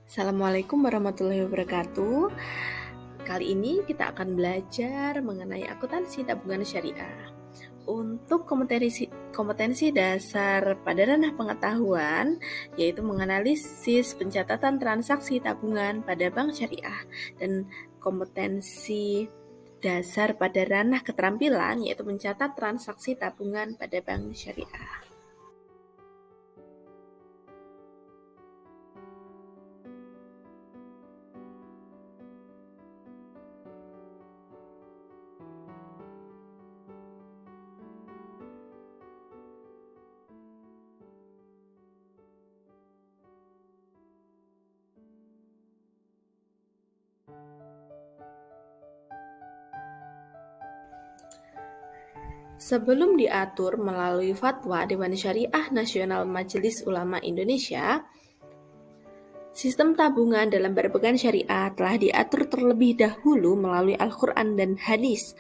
Assalamualaikum warahmatullahi wabarakatuh. Kali ini kita akan belajar mengenai akuntansi tabungan syariah. Untuk kompetensi dasar pada ranah pengetahuan, yaitu menganalisis pencatatan transaksi tabungan pada bank syariah, dan kompetensi dasar pada ranah keterampilan, yaitu mencatat transaksi tabungan pada bank syariah. Sebelum diatur melalui fatwa Dewan Syariah Nasional Majelis Ulama Indonesia, sistem tabungan dalam berpegang syariah telah diatur terlebih dahulu melalui Al-Quran dan Hadis.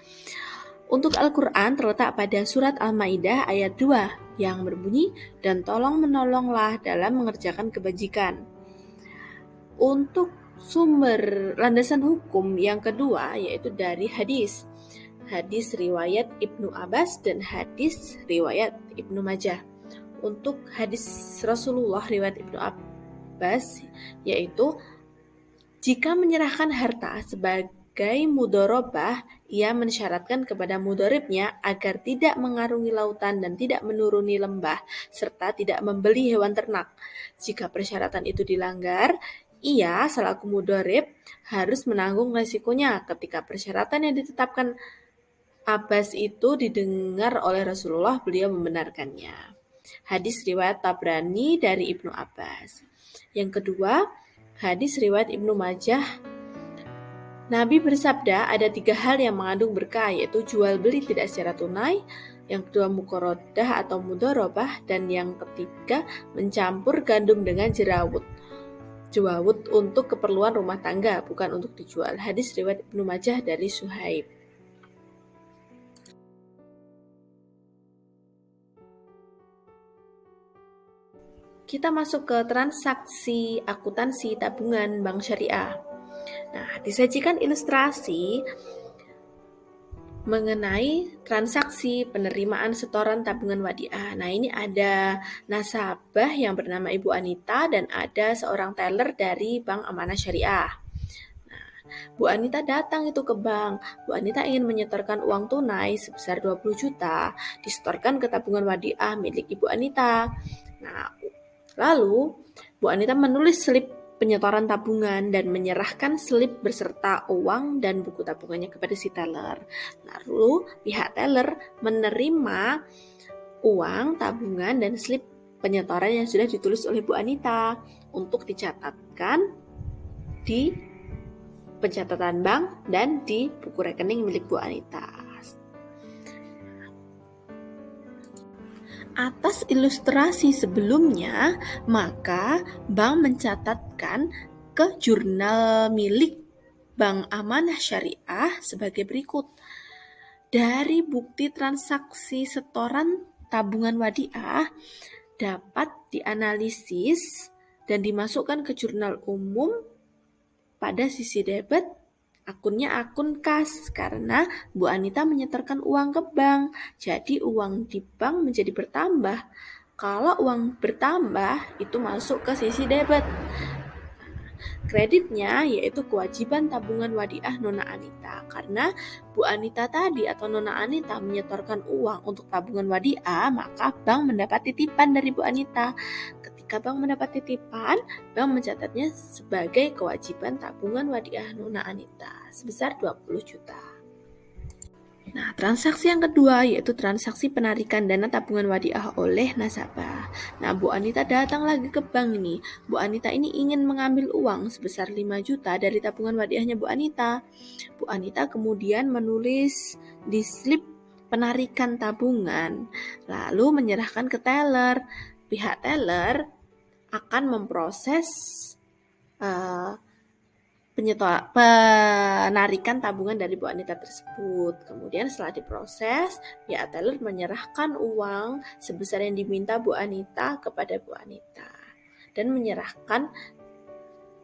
Untuk Al-Quran terletak pada surat Al-Maidah ayat 2 yang berbunyi, "Dan tolong menolonglah dalam mengerjakan kebajikan." Untuk sumber landasan hukum yang kedua yaitu dari hadis riwayat Ibnu Abbas dan hadis riwayat Ibnu Majah. Untuk hadis Rasulullah riwayat Ibnu Abbas yaitu, jika menyerahkan harta sebagai mudorobah, ia mensyaratkan kepada mudoribnya agar tidak mengarungi lautan dan tidak menuruni lembah, serta tidak membeli hewan ternak. Jika persyaratan itu dilanggar, ia selaku mudorib harus menanggung resikonya ketika persyaratan yang ditetapkan Abbas itu didengar oleh Rasulullah, beliau membenarkannya. Hadis riwayat Tabrani dari Ibnu Abbas. Yang kedua, hadis riwayat Ibnu Majah. Nabi bersabda, ada 3 hal yang mengandung berkah, yaitu jual beli tidak secara tunai, yang kedua muqorodah atau mudorobah, dan yang ketiga mencampur gandum dengan jerawut. Jerawut untuk keperluan rumah tangga, bukan untuk dijual. Hadis riwayat Ibnu Majah dari Suhaib. Kita masuk ke transaksi akuntansi tabungan bank syariah. Nah, disajikan ilustrasi mengenai transaksi penerimaan setoran tabungan wadiah. Nah, ini ada nasabah yang bernama Ibu Anita dan ada seorang teller dari Bank Amanah Syariah. Nah, Bu Anita datang itu ke bank. Bu Anita ingin menyetorkan uang tunai sebesar 20 juta, disetorkan ke tabungan wadiah milik Ibu Anita. Nah, lalu, Bu Anita menulis slip penyetoran tabungan dan menyerahkan slip beserta uang dan buku tabungannya kepada si teller. Lalu, pihak teller menerima uang, tabungan, dan slip penyetoran yang sudah ditulis oleh Bu Anita untuk dicatatkan di pencatatan bank dan di buku rekening milik Bu Anita. Atas ilustrasi sebelumnya, maka bank mencatatkan ke jurnal milik Bank Amanah Syariah sebagai berikut. Dari bukti transaksi setoran tabungan wadiah dapat dianalisis dan dimasukkan ke jurnal umum pada sisi debit. Akunnya akun kas karena Bu Anita menyetorkan uang ke bank. Jadi uang di bank menjadi bertambah. Kalau uang bertambah itu masuk ke sisi debit. Kreditnya yaitu kewajiban tabungan wadiah Nona Anita. Karena Bu Anita tadi atau Nona Anita menyetorkan uang untuk tabungan wadiah, maka bank mendapat titipan dari Bu Anita. Ketika bank mendapat titipan, bank mencatatnya sebagai kewajiban tabungan wadiah Nona Anita sebesar 20 juta. Nah, transaksi yang kedua yaitu transaksi penarikan dana tabungan wadiah oleh nasabah. Nah, Bu Anita datang lagi ke bank ini. Bu Anita ini ingin mengambil uang sebesar 5 juta dari tabungan wadiahnya Bu Anita. Bu Anita kemudian menulis di slip penarikan tabungan, lalu menyerahkan ke teller. Pihak teller akan memproses penarikan tabungan dari Bu Anita tersebut. Kemudian setelah diproses, pihak teller menyerahkan uang sebesar yang diminta Bu Anita kepada Bu Anita dan menyerahkan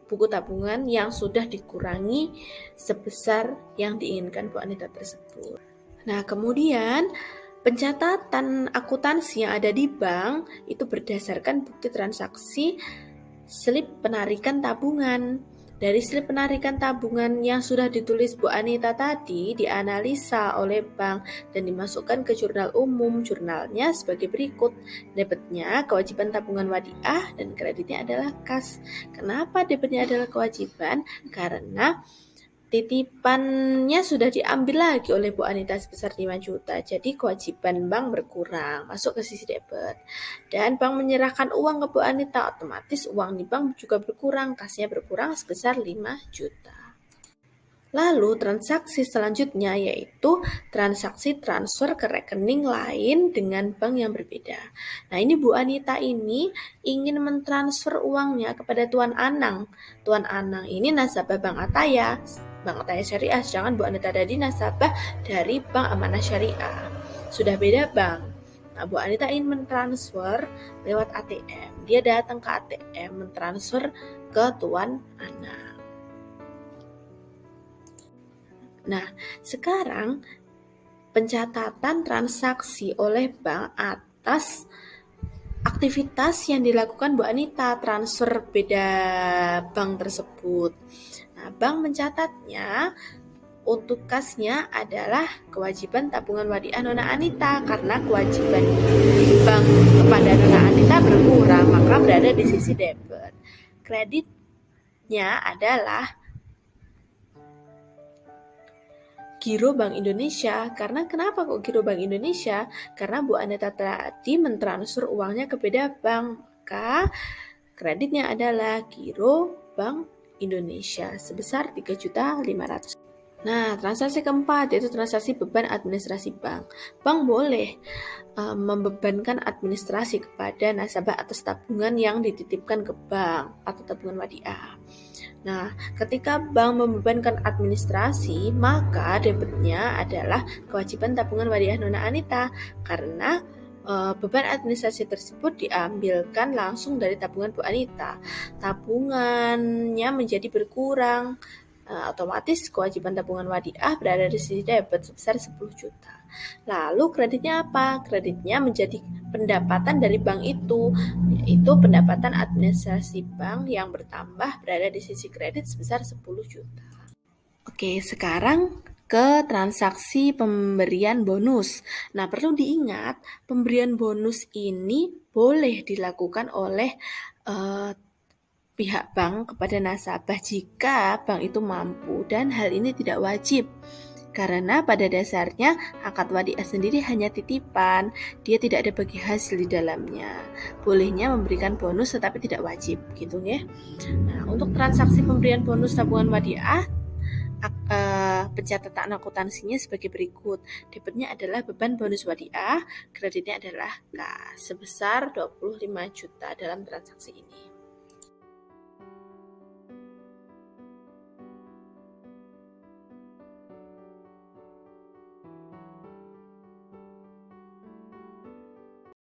buku tabungan yang sudah dikurangi sebesar yang diinginkan Bu Anita tersebut. Nah, kemudian pencatatan akuntansi yang ada di bank itu berdasarkan bukti transaksi slip penarikan tabungan. Dari slip penarikan tabungan yang sudah ditulis Bu Anita tadi dianalisa oleh bank dan dimasukkan ke jurnal umum. Jurnalnya sebagai berikut. Debitnya kewajiban tabungan wadiah dan kreditnya adalah kas. Kenapa debitnya adalah kewajiban? Karena titipannya sudah diambil lagi oleh Bu Anita sebesar 5 juta. Jadi kewajiban bank berkurang, masuk ke sisi debit. Dan bank menyerahkan uang ke Bu Anita, otomatis uang di bank juga berkurang, kasnya berkurang sebesar 5 juta. Lalu transaksi selanjutnya yaitu transaksi transfer ke rekening lain dengan bank yang berbeda. Nah, ini Bu Anita ini ingin mentransfer uangnya kepada Tuan Anang. Tuan Anang ini nasabah Bank Ataya Syariah, sedangkan Bu Anita tadi nasabah dari Bank Amanah Syariah. Sudah beda bank. Nah, Bu Anita ingin mentransfer lewat ATM. Dia datang ke ATM mentransfer ke Tuan Anang. Nah, sekarang pencatatan transaksi oleh bank atas aktivitas yang dilakukan Bu Anita, transfer beda bank tersebut. Nah, bank mencatatnya untuk kasnya adalah kewajiban tabungan wadiah Nona Anita, karena kewajiban bank kepada Nona Anita berkurang, maka berada di sisi debit. Kreditnya adalah Giro Bank Indonesia. Karena kenapa kok Giro Bank Indonesia? Karena Bu Anita tadi mentransfer uangnya ke beda bank, maka kreditnya adalah Giro Bank Indonesia sebesar 3.500.000. Nah, transaksi keempat yaitu transaksi beban administrasi bank. Bank boleh membebankan administrasi kepada nasabah atas tabungan yang dititipkan ke bank atau tabungan wadiah. Nah, ketika bank membebankan administrasi, maka debitnya adalah kewajiban tabungan wadiah Nona Anita, karena beban administrasi tersebut diambilkan langsung dari tabungan Bu Anita. Tabungannya menjadi berkurang, otomatis kewajiban tabungan wadiah berada di sisi debit sebesar 10 juta. Lalu kreditnya apa? Kreditnya menjadi pendapatan dari bank itu, yaitu pendapatan administrasi bank yang bertambah berada di sisi kredit sebesar 10 juta. Oke, sekarang ke transaksi pemberian bonus. Nah, perlu diingat, pemberian bonus ini boleh dilakukan oleh pihak bank kepada nasabah jika bank itu mampu, dan hal ini tidak wajib. Karena pada dasarnya akad wadiah sendiri hanya titipan, dia tidak ada bagi hasil di dalamnya. Bolehnya memberikan bonus tetapi tidak wajib, gitu ya. Nah, untuk transaksi pemberian bonus tabungan wadiah, pencatatan akuntansinya sebagai berikut. Debitnya adalah beban bonus wadiah, kreditnya adalah kas sebesar 25 juta dalam transaksi ini.